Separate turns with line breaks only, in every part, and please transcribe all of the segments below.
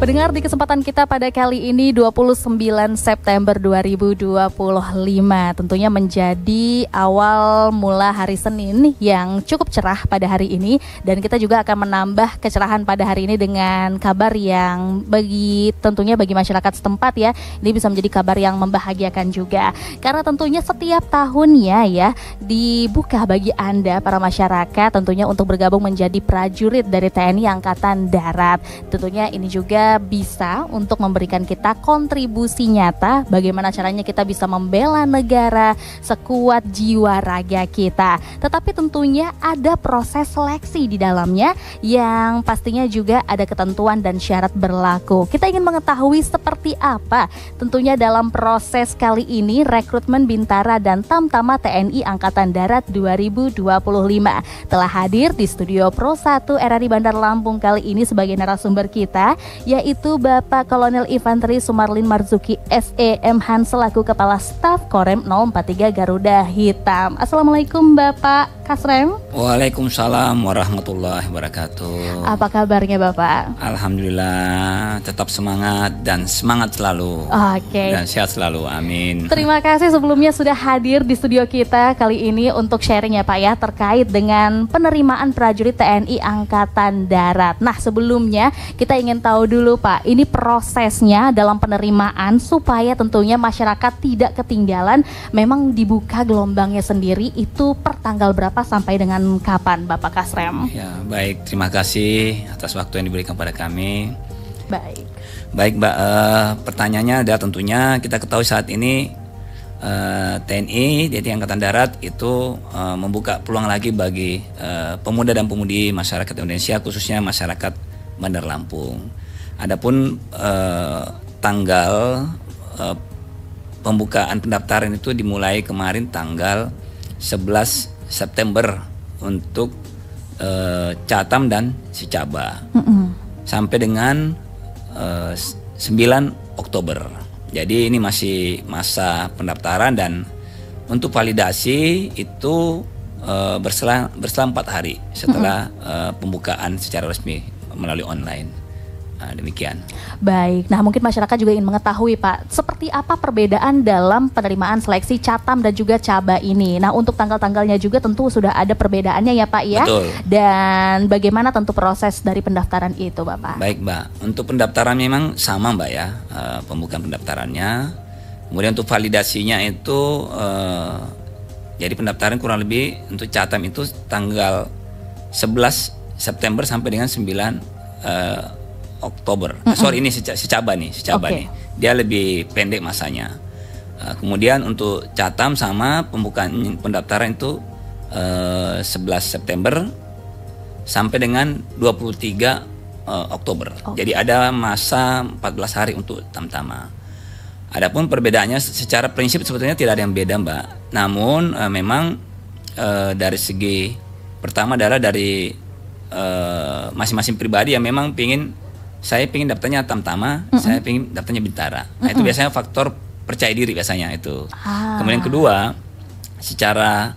Pendengar, di kesempatan kita pada kali ini 29 September 2025 tentunya menjadi awal mula hari Senin yang cukup cerah pada hari ini, dan kita juga akan menambah kecerahan pada hari ini dengan kabar yang tentunya bagi masyarakat setempat ya, ini bisa menjadi kabar yang membahagiakan juga, karena tentunya setiap tahunnya ya dibuka bagi Anda para masyarakat tentunya untuk bergabung menjadi prajurit dari TNI Angkatan Darat. Tentunya ini juga bisa untuk memberikan kita kontribusi nyata bagaimana caranya kita bisa membela negara sekuat jiwa raga kita. Tetapi tentunya ada proses seleksi di dalamnya yang pastinya juga ada ketentuan dan syarat berlaku. Kita ingin mengetahui seperti apa tentunya dalam proses kali ini rekrutmen Bintara dan Tamtama TNI Angkatan Darat 2025. Telah hadir di studio Pro 1 RRI Bandar Lampung kali ini sebagai narasumber kita, yaitu Bapak Kolonel Infanteri Sumarlin Marzuki SEM Han selaku Kepala Staf Korem 043 Garuda Hitam. Assalamualaikum Bapak Kasrem.
Waalaikumsalam warahmatullahi wabarakatuh.
Apa kabarnya Bapak?
Alhamdulillah, tetap semangat dan semangat selalu.
Oke.
Dan sehat selalu, amin.
Terima kasih sebelumnya sudah hadir di studio kita kali ini untuk sharing ya Pak ya, terkait dengan penerimaan prajurit TNI Angkatan Darat. Nah sebelumnya kita ingin tahu dulu Pak, ini prosesnya dalam penerimaan supaya tentunya masyarakat tidak ketinggalan, memang dibuka gelombangnya sendiri itu per tanggal berapa sampai dengan kapan Bapak Kasrem?
Ya baik, terima kasih atas waktu yang diberikan pada kami.
Baik
Mbak, pertanyaannya adalah tentunya kita ketahui saat ini TNI Angkatan Darat itu membuka peluang lagi bagi pemuda dan pemudi masyarakat Indonesia, khususnya masyarakat Bandar Lampung. Adapun tanggal pembukaan pendaftaran itu dimulai kemarin tanggal 11 September untuk Catam dan Sicaba sampai dengan 9 Oktober. Jadi ini masih masa pendaftaran, dan untuk validasi itu berselang 4 hari setelah pembukaan secara resmi melalui online. Demikian.
Baik, nah mungkin masyarakat juga ingin mengetahui Pak, seperti apa perbedaan dalam penerimaan seleksi Catam dan juga Caba ini. Nah untuk tanggal-tanggalnya juga tentu sudah ada perbedaannya ya Pak ya.
Betul.
Dan bagaimana tentu proses dari pendaftaran itu Bapak?
Baik Mbak, untuk pendaftaran memang sama Mbak ya, pembukaan pendaftarannya. Kemudian untuk validasinya itu, jadi pendaftaran kurang lebih untuk Catam itu tanggal 11 September sampai dengan 9 Oktober. Sorry, ini Sicaba nih, nih. Dia lebih pendek masanya. Kemudian untuk Catam sama pembukaan pendaftaran itu 11 September sampai dengan 23 Oktober. Jadi ada masa 14 hari untuk Tamtama. Adapun perbedaannya secara prinsip sebetulnya tidak ada yang beda Mbak. Namun memang dari segi pertama adalah dari masing-masing pribadi yang memang saya pingin daftarnya Tamtama, saya pingin daftarnya Bintara. Nah itu biasanya faktor percaya diri biasanya itu. Kemudian kedua, secara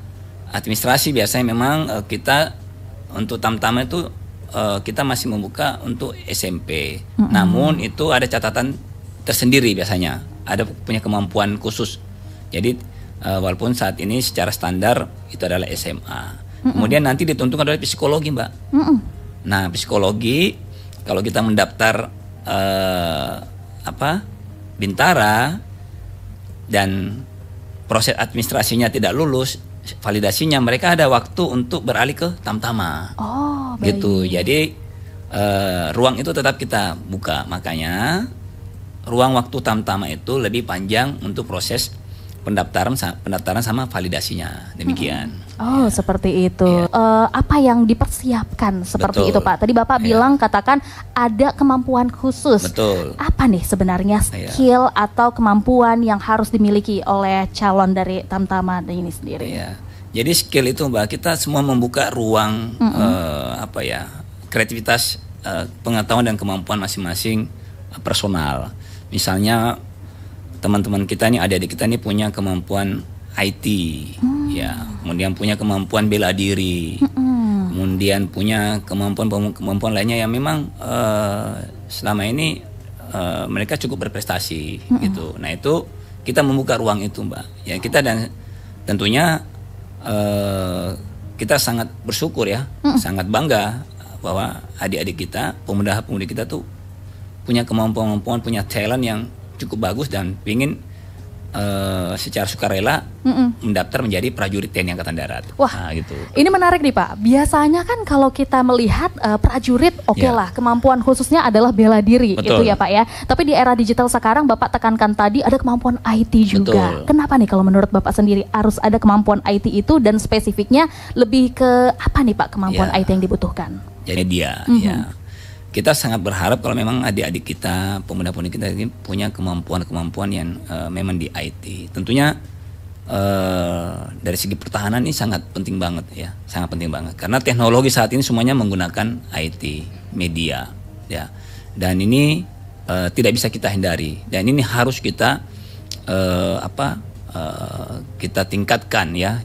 administrasi biasanya memang kita untuk Tamtama itu kita masih membuka untuk SMP. Namun itu ada catatan tersendiri biasanya, ada punya kemampuan khusus. Jadi walaupun saat ini secara standar itu adalah SMA. Kemudian nanti ditentukan oleh psikologi Mbak. Nah psikologi, kalau kita mendaftar Bintara dan proses administrasinya tidak lulus, validasinya mereka ada waktu untuk beralih ke Tamtama. Gitu. Jadi ruang itu tetap kita buka. Makanya ruang waktu Tamtama itu lebih panjang untuk proses pendaftaran sama validasinya. Demikian.
Seperti itu. Apa yang dipersiapkan seperti itu Pak? Tadi Bapak bilang katakan ada kemampuan khusus.
Betul.
Apa nih sebenarnya skill atau kemampuan yang harus dimiliki oleh calon dari Tamtama ini sendiri?
Jadi skill itu Mbak, kita semua membuka ruang kreativitas, pengetahuan dan kemampuan masing-masing personal. Misalnya teman-teman kita nih, adik-adik kita nih punya kemampuan IT, ya, kemudian punya kemampuan bela diri, kemudian punya kemampuan lainnya yang memang selama ini mereka cukup berprestasi gitu. Nah itu kita membuka ruang itu Mbak. Ya kita dan tentunya kita sangat bersyukur ya, sangat bangga bahwa adik-adik kita, pemuda-pemudi kita tuh punya kemampuan, punya talent yang cukup bagus dan ingin secara sukarela mendaftar menjadi prajurit TNI Angkatan Darat.
Wah,
nah, gitu.
Ini menarik nih Pak. Biasanya kan kalau kita melihat prajurit, oke lah, kemampuan khususnya adalah bela diri, itu ya Pak ya. Tapi di era digital sekarang, Bapak tekankan tadi ada kemampuan IT juga. Kenapa nih kalau menurut Bapak sendiri harus ada kemampuan IT itu dan spesifiknya lebih ke apa nih Pak kemampuan IT yang dibutuhkan?
Jadi dia, ya. Kita sangat berharap kalau memang adik-adik kita, pemuda-pemudi kita ini punya kemampuan-kemampuan yang memang di IT. Tentunya dari segi pertahanan ini sangat penting banget ya, sangat penting banget. Karena teknologi saat ini semuanya menggunakan IT, media, ya. Dan ini tidak bisa kita hindari. Dan ini harus kita kita tingkatkan ya.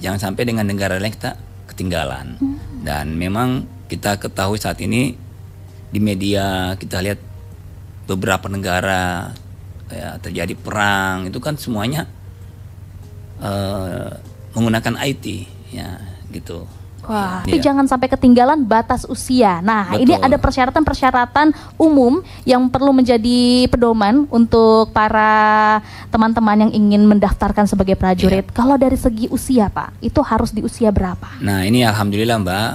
Jangan sampai dengan negara lain kita ketinggalan. Dan memang kita ketahui saat ini di media kita lihat beberapa negara ya, terjadi perang itu kan semuanya menggunakan IT ya gitu.
Wah, tapi jangan sampai ketinggalan batas usia. Nah, ini ada persyaratan-persyaratan umum yang perlu menjadi pedoman untuk para teman-teman yang ingin mendaftarkan sebagai prajurit. Kalau dari segi usia Pak, itu harus di usia berapa?
Nah, ini alhamdulillah Mbak,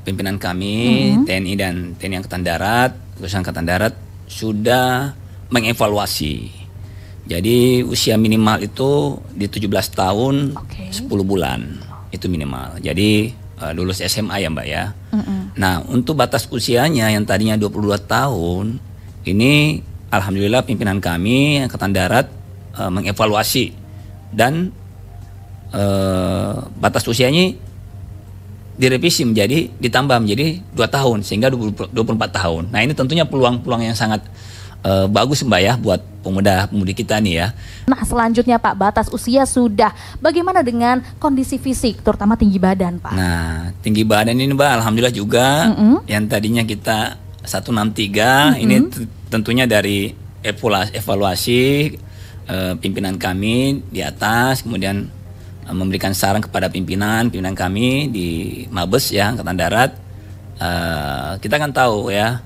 pimpinan kami TNI dan TNI Angkatan Darat, Kepolisian Angkatan Darat sudah mengevaluasi. Jadi usia minimal itu di 17 tahun 10 bulan itu minimal. Jadi lulus SMA ya Mbak ya. Nah untuk batas usianya yang tadinya 22 tahun ini alhamdulillah pimpinan kami Angkatan Darat mengevaluasi dan batas usianya direvisi ditambah menjadi 2 tahun sehingga 24 tahun. Nah ini tentunya peluang-peluang yang sangat bagus Mbak ya buat pemuda-pemudi kita nih ya.
Nah selanjutnya Pak, batas usia sudah. Bagaimana dengan kondisi fisik, terutama tinggi badan Pak?
Nah tinggi badan ini Mbak alhamdulillah juga yang tadinya kita 163 ini tentunya dari evaluasi pimpinan kami di atas, kemudian memberikan saran kepada pimpinan kami di Mabes ya Angkatan Darat. Kita kan tahu ya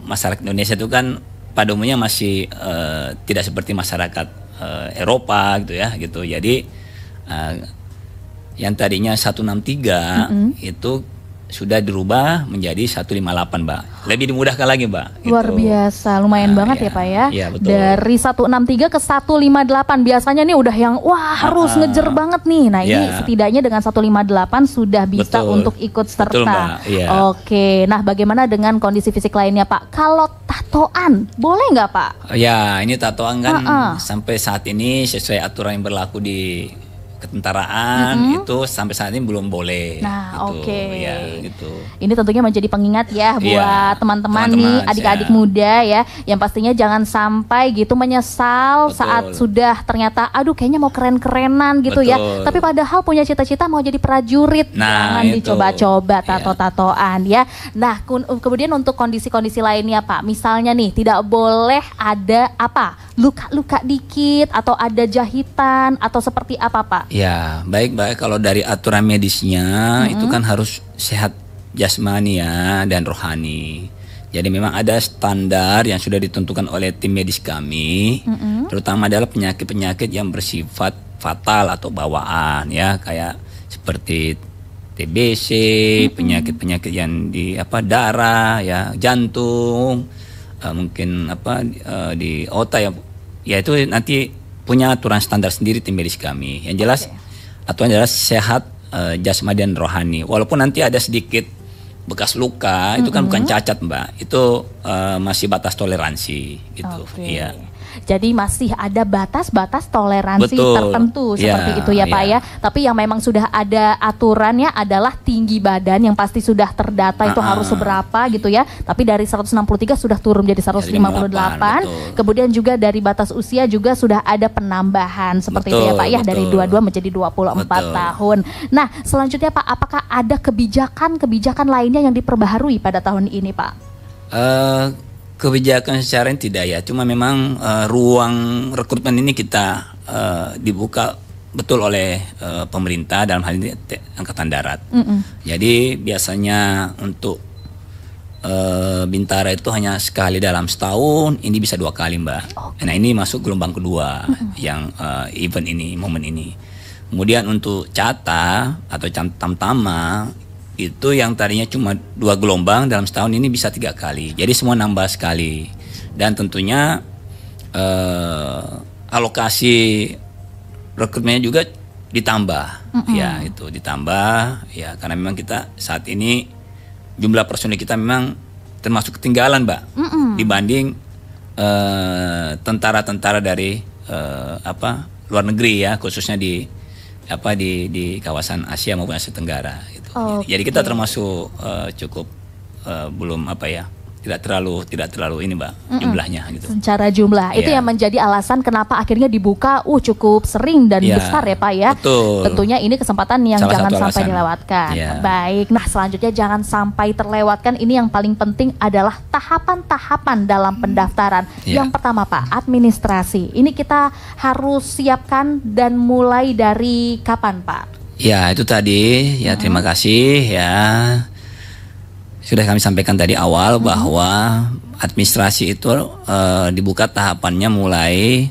masyarakat Indonesia itu kan pada umumnya masih tidak seperti masyarakat Eropa gitu ya gitu. Jadi yang tadinya 163 itu sudah dirubah menjadi 158 Mbak. Lebih dimudahkan lagi Mbak.
Luar biasa, lumayan banget ya Pak ya.
Iya, betul.
Dari 163 ke 158 biasanya nih udah yang wah harus ngejer banget nih. Nah ini setidaknya dengan 158 sudah bisa untuk ikut serta.
Betul, Mbak. Iya.
Oke, nah bagaimana dengan kondisi fisik lainnya Pak? Kalau tatoan boleh nggak Pak?
Ya ini tatoan kan sampai saat ini sesuai aturan yang berlaku di ketentaraan itu sampai saat ini belum boleh.
Nah,
gitu. Ya, gitu.
Ini tentunya menjadi pengingat ya buat teman-teman nih, adik-adik muda ya, yang pastinya jangan sampai gitu menyesal saat sudah ternyata aduh kayaknya mau keren-kerenan gitu ya. Tapi padahal punya cita-cita mau jadi prajurit. Jangan dicoba-coba tato-tatoan ya. Nah, kemudian untuk kondisi-kondisi lainnya Pak, misalnya nih tidak boleh ada luka-luka dikit atau ada jahitan atau seperti apa Pak?
Ya, baik kalau dari aturan medisnya itu kan harus sehat jasmani ya dan rohani. Jadi memang ada standar yang sudah ditentukan oleh tim medis kami, terutama adalah penyakit-penyakit yang bersifat fatal atau bawaan ya, kayak seperti TBC, penyakit-penyakit yang di darah ya, jantung, mungkin di otak ya itu nanti punya aturan standar sendiri tim medis kami. Yang jelas aturan adalah sehat jasmani dan rohani. Walaupun nanti ada sedikit bekas luka, itu kan bukan cacat Mbak, itu masih batas toleransi gitu. Iya.
Jadi masih ada batas-batas toleransi
Betul.
tertentu seperti itu ya Pak ya. Tapi yang memang sudah ada aturannya adalah tinggi badan yang pasti sudah terdata itu harus seberapa gitu ya. Tapi dari 163 sudah turun jadi 158. Kemudian juga dari batas usia juga sudah ada penambahan seperti itu ya Pak ya, dari 22 menjadi 24 tahun. Nah, selanjutnya Pak, apakah ada kebijakan lainnya yang diperbaharui pada tahun ini Pak?
Kebijakan secara ini tidak ya, cuma memang ruang rekrutmen ini kita dibuka betul oleh pemerintah, dalam hal ini Angkatan Darat. Jadi biasanya untuk Bintara itu hanya sekali dalam setahun, ini bisa 2 kali Mbak. Nah ini masuk gelombang kedua yang event ini, momen ini. Kemudian untuk Cata atau Tamtama itu yang tadinya cuma 2 gelombang dalam setahun, ini bisa 3 kali. Jadi semua nambah sekali. Dan tentunya alokasi rekrutmennya juga ditambah. Ya itu ditambah ya, karena memang kita saat ini jumlah personil kita memang termasuk ketinggalan Mbak dibanding tentara-tentara dari luar negeri ya, khususnya di kawasan Asia maupun Asia Tenggara gitu. Jadi kita termasuk cukup belum tidak terlalu ini Mbak jumlahnya gitu.
Secara jumlah itu yang menjadi alasan kenapa akhirnya dibuka cukup sering dan besar ya Pak ya.
Betul.
Tentunya ini kesempatan yang jangan sampai
alasan
dilewatkan. Baik, nah selanjutnya jangan sampai terlewatkan, ini yang paling penting adalah tahapan-tahapan dalam pendaftaran. Yang pertama Pak, administrasi. Ini kita harus siapkan dan mulai dari kapan Pak?
Ya itu tadi ya, terima kasih ya. Sudah kami sampaikan tadi awal bahwa administrasi itu dibuka tahapannya mulai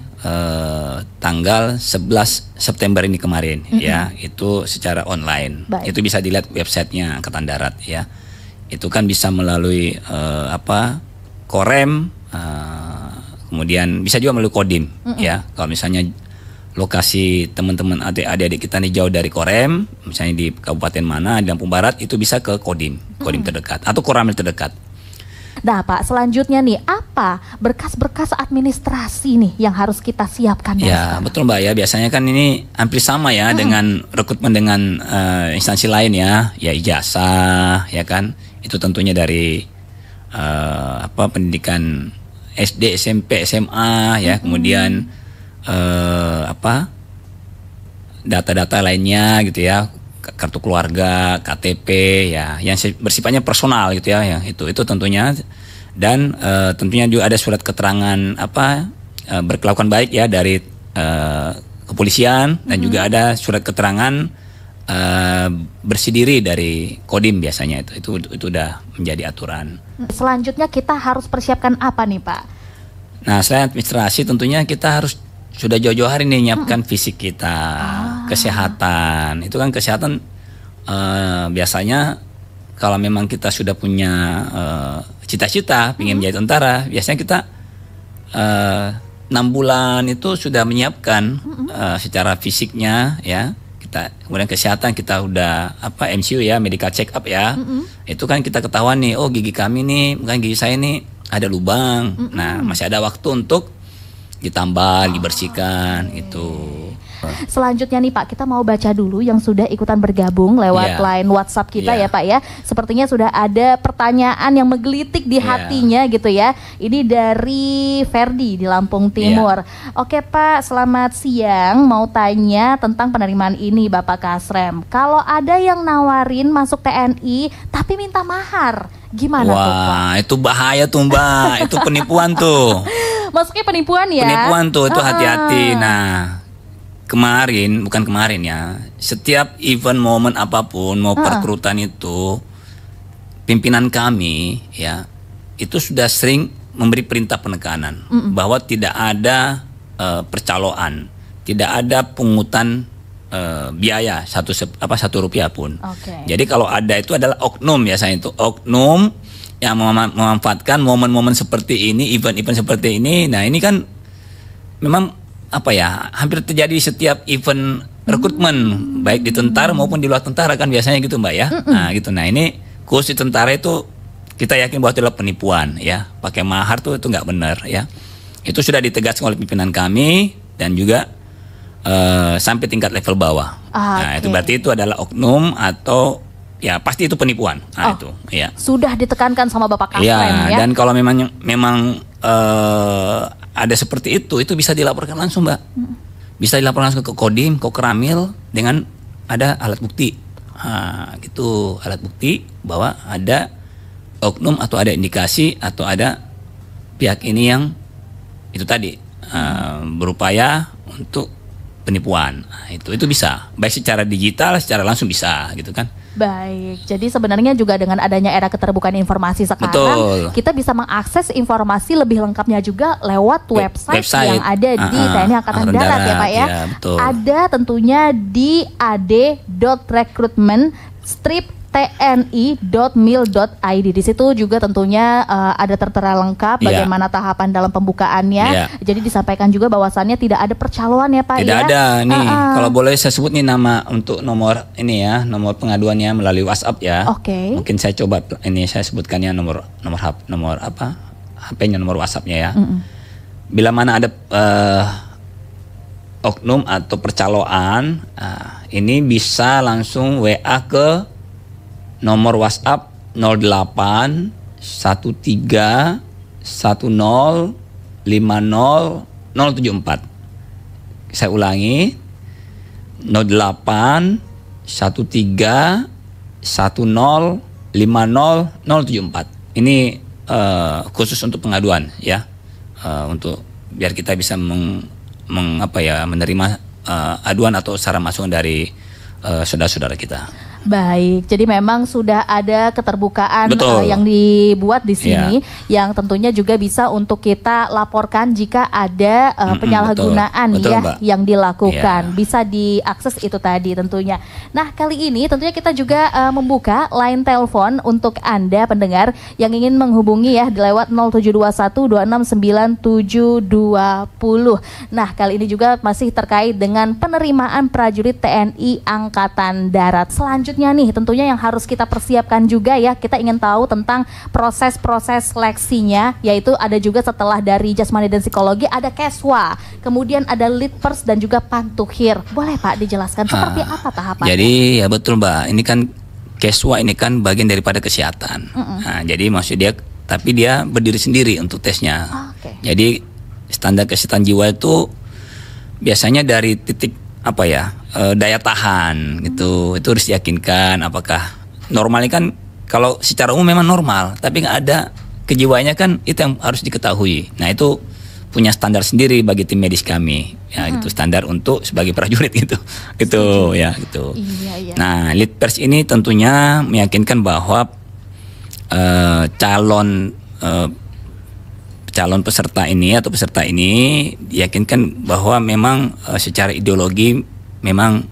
tanggal 11 September ini kemarin ya, itu secara online. Itu bisa dilihat websitenya Angkatan Darat ya. Itu kan bisa melalui Korem, kemudian bisa juga melalui Kodim ya. Kalau misalnya lokasi teman-teman adik-adik kita nih jauh dari Korem, misalnya di kabupaten mana di Lampung Barat, itu bisa ke Kodim terdekat atau Koramil terdekat.
Nah Pak, selanjutnya nih apa berkas-berkas administrasi nih yang harus kita siapkan?
Ya betul Mbak ya, biasanya kan ini hampir sama ya dengan rekrutmen dengan instansi lain ya ijazah ya kan, itu tentunya dari pendidikan SD, SMP, SMA ya, kemudian data-data lainnya gitu ya, kartu keluarga, KTP ya, yang bersifatnya personal gitu ya, itu tentunya. Dan tentunya juga ada surat keterangan berkelakuan baik ya dari kepolisian, dan juga ada surat keterangan bersih diri dari Kodim biasanya, itu udah menjadi aturan.
Selanjutnya kita harus persiapkan apa nih Pak?
Nah selain administrasi tentunya kita harus sudah jauh-jauh hari nih nyiapkan fisik kita, kesehatan. Itu kan kesehatan biasanya kalau memang kita sudah punya cita-cita ingin menjadi tentara, biasanya kita 6 bulan itu sudah menyiapkan secara fisiknya ya. Kemudian kesehatan kita udah MCU ya, medical check up ya. Itu kan kita ketahuan nih, oh gigi kami nih, bukan gigi saya nih ada lubang. Nah masih ada waktu untuk ditambal, dibersihkan itu.
Selanjutnya nih Pak, kita mau baca dulu yang sudah ikutan bergabung lewat line WhatsApp kita ya Pak ya. Sepertinya sudah ada pertanyaan yang menggelitik di hatinya gitu ya. Ini dari Ferdi di Lampung Timur. Oke Pak, selamat siang. Mau tanya tentang penerimaan ini Bapak Kasrem. Kalau ada yang nawarin masuk TNI tapi minta mahar, gimana tuh Pak?
Wah itu bahaya tuh Mbak, itu penipuan tuh.
Masuknya penipuan ya?
Penipuan tuh, itu hati-hati. Nah bukan kemarin ya, setiap event momen apapun mau perekrutan itu, pimpinan kami ya itu sudah sering memberi perintah penekanan bahwa tidak ada percaloan, tidak ada pungutan biaya satu rupiah pun. Jadi kalau ada itu adalah oknum, biasanya itu oknum yang memanfaatkan momen-momen seperti ini, event-event seperti ini. Nah ini kan memang hampir terjadi setiap event rekrutmen, baik di tentara maupun di luar tentara kan biasanya gitu Mbak ya. Nah gitu. Nah ini khusus di tentara itu kita yakin bahwa itu adalah penipuan ya, pakai mahar tuh itu nggak benar ya. Itu sudah ditegaskan oleh pimpinan kami dan juga sampai tingkat level bawah. Nah, itu berarti itu adalah oknum atau ya pasti itu penipuan. Nah, itu ya.
Sudah ditekankan sama Bapak Kafrem
ya.
ya.
Dan kalau memang ada seperti itu bisa dilaporkan langsung, Mbak. Bisa dilaporkan langsung ke Kodim, ke Koramil dengan ada alat bukti. Nah, gitu, alat bukti bahwa ada oknum atau ada indikasi atau ada pihak ini yang itu tadi berupaya untuk penipuan. Nah, itu bisa baik secara digital, secara langsung bisa gitu kan.
Baik, jadi sebenarnya juga dengan adanya era keterbukaan informasi sekarang, kita bisa mengakses informasi lebih lengkapnya juga lewat website yang ada di TNI Angkatan Darat ya Pak ya. Ada tentunya di ad.recruitment-tni.mil.id. Di situ juga tentunya ada tertera lengkap bagaimana tahapan dalam pembukaannya. Jadi disampaikan juga bahwasannya tidak ada percaloan ya Pak.
Tidak ada nih. Kalau boleh saya sebut nih nama untuk nomor ini ya, nomor pengaduannya melalui WhatsApp ya. Mungkin saya coba ini saya sebutkannya nomor apa? HP-nya, nomor WhatsApp-nya ya. Bila mana ada oknum atau percaloan, ini bisa langsung WA ke nomor WhatsApp 08 13 10 50 074. Saya ulangi 08 13 10 50 074. Ini khusus untuk pengaduan ya, untuk biar kita bisa menerima aduan atau saran masukan dari saudara-saudara kita.
Baik, jadi memang sudah ada keterbukaan yang dibuat di sini, yang tentunya juga bisa untuk kita laporkan jika ada penyalahgunaan yang dilakukan. Bisa diakses itu tadi tentunya. Nah, kali ini tentunya kita juga membuka line telepon untuk Anda pendengar yang ingin menghubungi ya lewat 0721269720. Nah, kali ini juga masih terkait dengan penerimaan prajurit TNI Angkatan Darat. Selanjutnya nih tentunya yang harus kita persiapkan juga ya, kita ingin tahu tentang proses-proses seleksinya, yaitu ada juga setelah dari jasmani dan psikologi ada keswa, kemudian ada litpers dan juga pantukhir. Boleh Pak dijelaskan seperti apa tahapannya?
Jadi ya betul Mbak, ini kan keswa ini kan bagian daripada kesehatan. Nah, jadi maksud dia, tapi dia berdiri sendiri untuk tesnya. Jadi standar kesehatan jiwa itu biasanya dari titik daya tahan gitu, itu harus diyakinkan apakah normalnya kan kalau secara umum memang normal, tapi nggak ada kejiwaannya kan, itu yang harus diketahui. Nah, itu punya standar sendiri bagi tim medis kami ya, itu standar untuk sebagai prajurit gitu ya gitu. Nah, litpers ini tentunya meyakinkan bahwa calon peserta ini atau peserta ini diyakinkan bahwa memang secara ideologi memang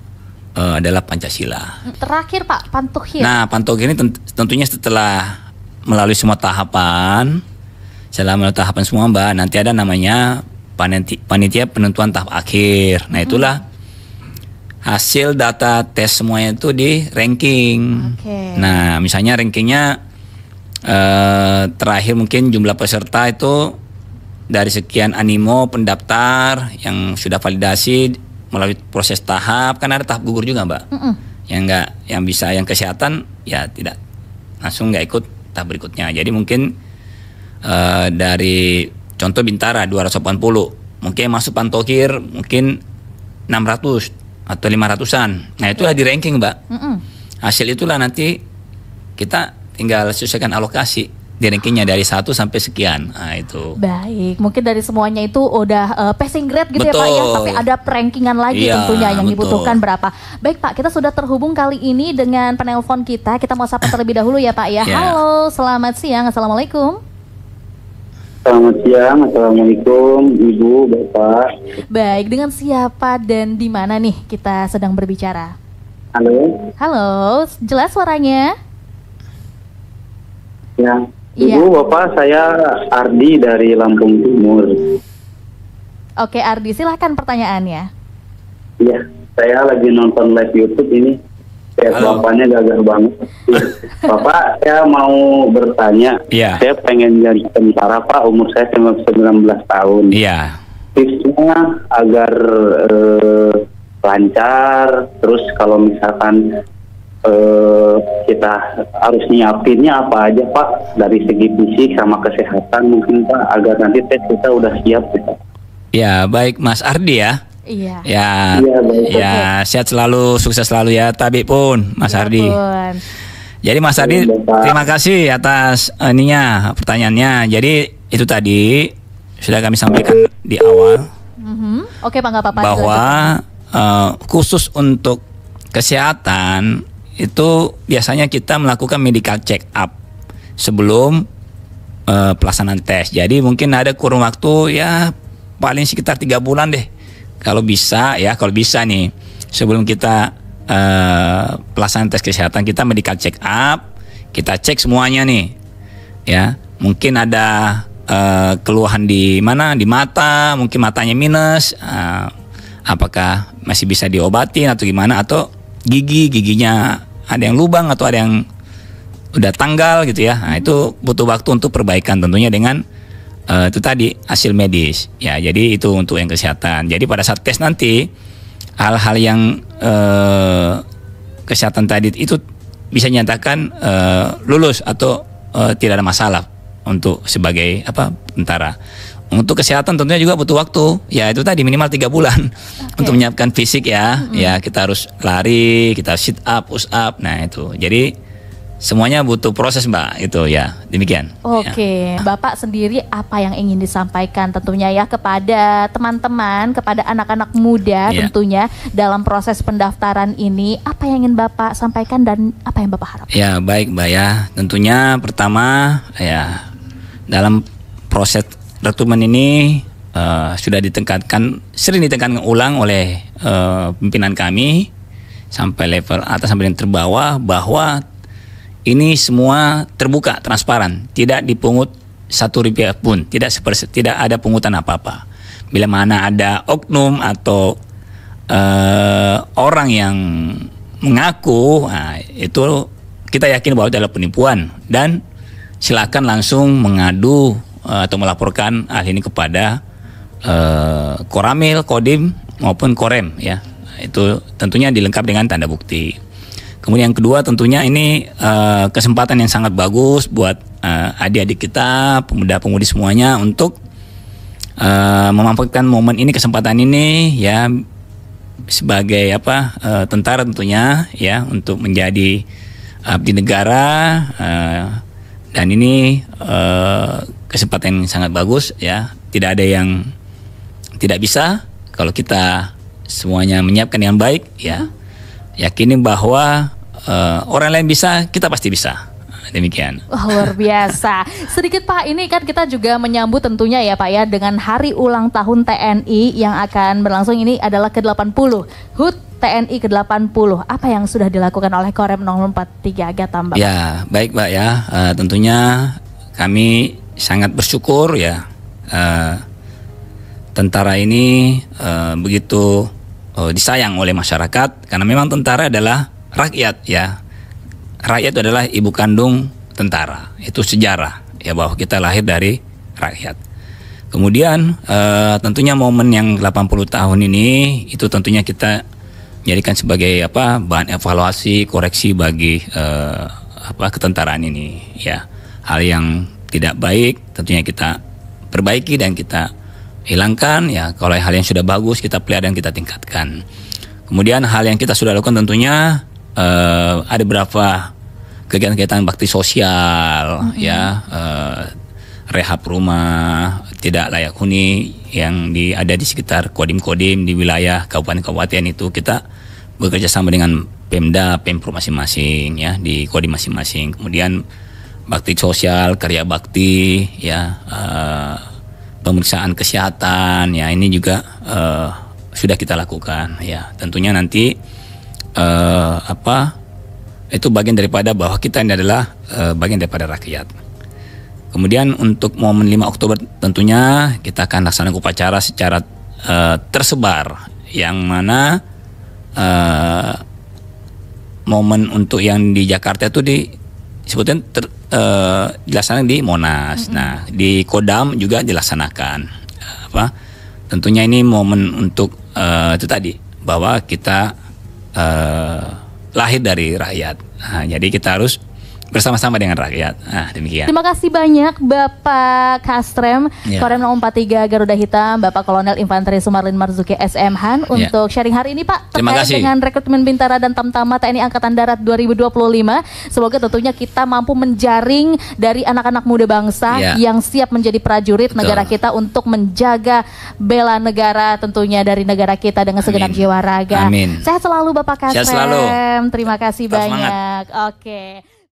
adalah Pancasila.
Terakhir Pak, pantukhir.
Nah, pantukhir ini tentunya setelah melalui semua tahapan, semua Mbak, nanti ada namanya panitia penentuan tahap akhir. Nah, itulah hasil data tes semuanya itu di ranking. Nah, misalnya rankingnya terakhir mungkin jumlah peserta itu dari sekian animo pendaftar yang sudah validasi melalui proses tahap, kan ada tahap gugur juga Mbak. Yang bisa yang kesehatan ya tidak langsung nggak ikut tahap berikutnya. Jadi mungkin dari contoh Bintara 280, mungkin masuk pantokhir mungkin 600 atau 500-an. Nah, itulah di ranking Mbak. Hasil itulah nanti kita tinggal sesuaikan alokasi di rankingnya dari 1 sampai sekian. Nah, itu.
Baik, mungkin dari semuanya itu udah passing grade gitu ya Pak ya, tapi ada rankingan lagi tentunya yang dibutuhkan berapa. Baik Pak, kita sudah terhubung kali ini dengan penelpon kita. Kita mau sapa terlebih dahulu ya Pak ya. Halo, selamat siang, assalamualaikum.
Selamat siang, assalamualaikum Ibu, Bapak.
Baik, dengan siapa dan di mana nih kita sedang berbicara?
Halo,
jelas suaranya?
Ya, Ibu, Bapak, saya Ardi dari Lampung Timur.
Oke Ardi, silahkan pertanyaannya.
Iya, saya lagi nonton live YouTube ini. Ya,
Halo.
bapaknya gagah banget. Bapak, saya mau bertanya.
Iya.
Saya pengen jadi tentara, Pak. Umur saya 19 tahun.
Iya.
Tipsnya agar lancar. Terus kalau misalkan kita harus nyiapinnya apa aja, Pak? Dari segi fisik sama kesehatan mungkin, Pak. Agar nanti tes kita udah siap, Pak.
Ya, baik Mas Ardi ya.
Iya.
Ya,
Iya, baik.
ya sehat selalu, sukses selalu ya. Tabik pun Mas
Ya
Ardi.
ampun.
Jadi Mas Ardi,
Iya, Bapak.
terima kasih atas pertanyaannya. Jadi itu tadi sudah kami sampaikan di awal
Oke Pak, nggak apa-apa.
bahwa khusus untuk kesehatan itu biasanya kita melakukan medical check up sebelum pelaksanaan tes. Jadi mungkin ada kurun waktu ya paling sekitar 3 bulan deh. Kalau bisa nih sebelum kita pelaksanaan tes kesehatan kita medical check up, kita cek semuanya nih, ya mungkin ada keluhan di mana, di mata, mungkin matanya minus, apakah masih bisa diobatin atau gimana, atau giginya ada yang lubang atau ada yang udah tanggal gitu ya. Nah, itu butuh waktu untuk perbaikan tentunya dengan itu tadi hasil medis ya. Jadi itu untuk yang kesehatan. Jadi pada saat tes nanti hal-hal yang kesehatan tadi itu bisa nyatakan lulus atau tidak ada masalah untuk sebagai tentara. Untuk kesehatan tentunya juga butuh waktu. Ya itu tadi minimal 3 bulan untuk menyiapkan fisik ya. Ya kita harus lari, kita sit up, push up. Nah itu. Jadi semuanya butuh proses Mbak, itu ya, demikian.
Oke, Bapak sendiri apa yang ingin disampaikan tentunya ya kepada teman-teman, kepada anak-anak muda tentunya dalam proses pendaftaran ini, apa yang ingin Bapak sampaikan dan apa yang Bapak harap?
Ya baik Mbak ya, tentunya pertama ya dalam proses rekrutmen ini sudah sering ditekankan ulang oleh pimpinan kami sampai level atas sampai yang terbawah bahwa ini semua terbuka, transparan, tidak dipungut Rp1 pun, tidak ada pungutan apa-apa. Bila mana ada oknum atau orang yang mengaku, itu kita yakin bahwa itu adalah penipuan dan silakan langsung mengadu atau melaporkan hal ini kepada Koramil, Kodim maupun Korem ya. Itu tentunya dilengkapi dengan tanda bukti. Kemudian yang kedua tentunya ini kesempatan yang sangat bagus buat adik-adik kita, pemuda-pemudi semuanya untuk memanfaatkan momen ini, kesempatan ini ya sebagai tentara tentunya ya untuk menjadi abdi negara dan ini kesempatan yang sangat bagus ya. Tidak ada yang tidak bisa kalau kita semuanya menyiapkan yang baik ya. Yakini bahwa orang lain bisa, kita pasti bisa. Demikian.
Wah, luar biasa. Sedikit Pak, ini kan kita juga menyambut tentunya ya Pak ya dengan hari ulang tahun TNI yang akan berlangsung ini adalah ke-80. HUT TNI ke-80. Apa yang sudah dilakukan oleh Korem 043 Gatam Mbak?
Ya, baik Mbak ya. Tentunya kami sangat bersyukur ya. Tentara ini begitu disayang oleh masyarakat karena memang tentara adalah rakyat ya. Rakyat itu adalah ibu kandung tentara. Itu sejarah ya bahwa kita lahir dari rakyat. Kemudian tentunya momen yang 80 tahun ini itu tentunya kita jadikan sebagai bahan evaluasi, koreksi bagi ketentaraan ini ya. Hal yang tidak baik tentunya kita perbaiki dan kita hilangkan ya. Kalau hal yang sudah bagus kita pelihara dan kita tingkatkan. Kemudian hal yang kita sudah lakukan tentunya ada beberapa kegiatan-kegiatan bakti sosial ya, rehab rumah tidak layak huni yang ada di sekitar kodim-kodim di wilayah kabupaten-kabupaten itu kita bekerja sama dengan Pemda, Pemprov masing-masing ya di kodim masing-masing. Kemudian bakti sosial, karya bakti ya, pemeriksaan kesehatan ya ini juga sudah kita lakukan ya. Tentunya nanti itu bagian daripada bahwa kita ini adalah bagian daripada rakyat. Kemudian untuk momen 5 Oktober tentunya kita akan laksanakan upacara secara tersebar yang mana momen untuk yang di Jakarta itu disebutkan dilaksanakan di Monas. Nah, di Kodam juga dilaksanakan. Tentunya ini momen untuk itu tadi bahwa kita lahir dari rakyat. Nah, jadi kita harus bersama-sama dengan rakyat. Nah, demikian.
Terima kasih banyak Bapak Kastrem, Korem 043 Garuda Hitam, Bapak Kolonel Infanteri Sumarlin Marzuki SM Han untuk sharing hari ini Pak terkait dengan rekrutmen Bintara dan Tamtama TNI Angkatan Darat 2025. Semoga tentunya kita mampu menjaring dari anak-anak muda bangsa yang siap menjadi prajurit negara kita untuk menjaga bela negara tentunya dari negara kita dengan segenap jiwa raga.
Amin.
Sehat selalu Bapak Kastrem.
Sehat selalu.
Terima kasih banyak.
Semangat.
Oke.